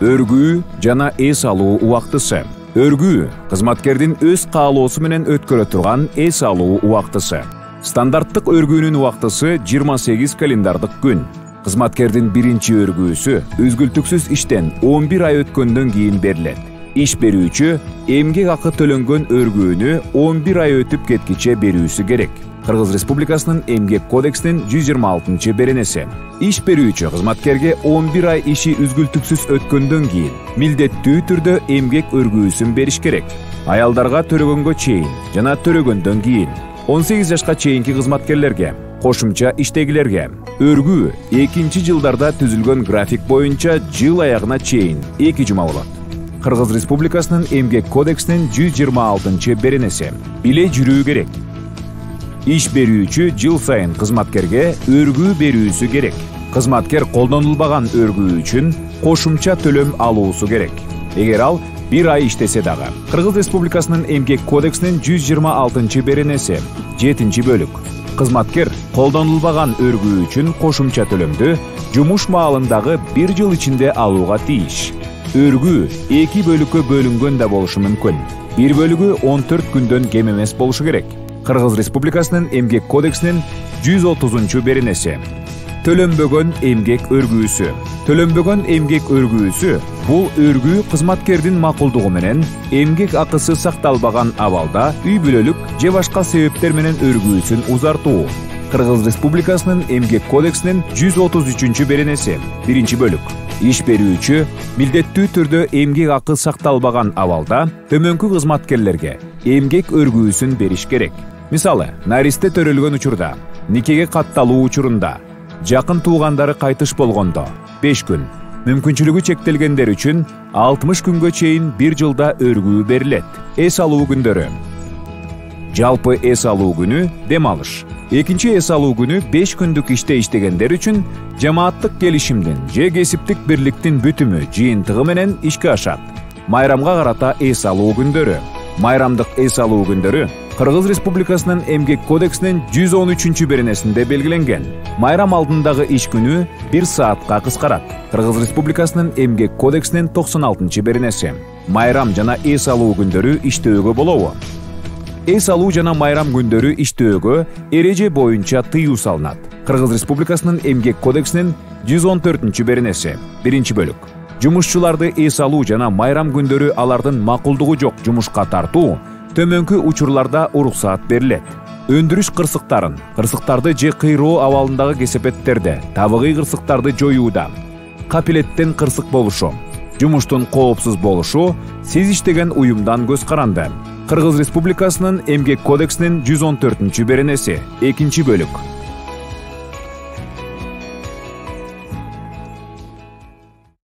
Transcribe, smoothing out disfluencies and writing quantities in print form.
Өргүү жана эс алуу убактысы. Өргүү кызматкердин өз каалоосу менен өткөрө турган эс алуу убактысы. Стандарттык өргүүнүн убактысы 28 календардык күн. Кызматкердин биринчи өргүүсү үзгүлтүксүз иштен 11 ай өткөндөн кийин берилет. Иш берүүчү эмгек акы төлөнгөн өргүүнү 11 ай өтүп кеткиче берүүсү керек. Кыргыз Республикасынын Эмгек кодексинин 126 беренеси. Иш берүүчү кызматкерге 11 ай иши үзгүлтүксүз өткөндөн кийин милдеттүү түрдө эмгек өргүүсүн бериш керек. Аялдарга төрөгөнгө чейин жана төрөгөндөн кийин 18 жашка чейинки кызматкерлерге, кошумча иштегилерге өргүү 2 жылдарда түзүлгөн график боюнча жыл аягына чейин 2 жума болот. Кыргыз Республикасынын Эмгек кодексинин 126 беренеси. Биле жүрүү керек. Иш берүүчү жыл сайын кызматкерге өргүү берүүсү керек. Кызматкер колдонулбаган өргүү үчүн кошумча төлөм алуусу керек. Эгер ал 1 ай иштесе дагы. Кыргыз Республикасынын Эмгек кодексинин 126 беренеси 7 бөлүк. Кызматкер колдонулбаган өргүү үчүн кошумча төлөмдү жумуш маалындагы 1 жыл ичинде алууга тийиш. Өргүү 2 бөлүккө бөлүнгөн да болушу мүмкүн. Бир бөлүгү 14 күндөн кем эмес болушу керек. Кыргыз Республикасынын Эмгек кодексинин 130 беренеси. Төлөнбөгөн эмгек өргүүсү. Төлөнбөгөн эмгек өргүүсү бул өргүү кызматкердин макулдугу менен эмгек акысы сакталбаган абалда үй бүлөлүк же башка себептер менен өргүүсүн узартуу. Кыргыз Республикасынын Эмгек кодексинин 133 беренеси. 1 бөлүк. Иш берүүчү милдеттүү түрдө эмгек акы сакталбаган абалда төмөнкү кызматкерлерге эмгек өргүүсүн бериш керек. Мисалы, наристе төрөлгөн учурда, никеге катталуу учурунда, жакын туугандары кайтыш болгондо 5 күн, мүмкүнчүлүгү чектелгендер үчүн 60 күнгө чейин 1 жылда өргүү берилет. Эс алуу күндөрү. Жалпы эс алуу күнү дем алыш. Экинчи эс алуу күнү 5 күндүк иште иштегендер үчүн жамааттык келишимдин же кесиптик бирликтин бүтүмү жыйынтыгы менен ишке ашат. Майрамга карата эс алуу күндөрү. Майрамдык эс алуу күндөрү Кыргыз Республикасынын Эмгек кодексинин 113 беренесинде белгиленген. Майрам алдындагы иш күнү 1 саатка кыскарат. Кыргыз Республикасынын Эмгек кодексинин 96 беренеси. Майрам жана эс алуу күндөрү иштөөгө болобу? Эс алуу жана майрам күндөрү иштөөгө эреже боюнча тыюу салынат. Кыргыз Республикасынын Эмгек кодексинин 114 беренеси. 1 бөлүк. Жумушчуларды эс алуу жана майрам күндөрү алардын макулдугу жок жумушка тартуу төмөнкү учурларда уруксаат берилет. Өндүрүш кырсыктарды же кыйроо абалындагы кесепеттерде, табыгый кырсыктарды жоюуда, капилеттен кырсык болушу, жумуштун коопсуз болушу сиз иштеген уюмдан көз каранды. Кыргыз Республикасынын Эмгек кодексинин 114 беренеси. 2 бөлүк.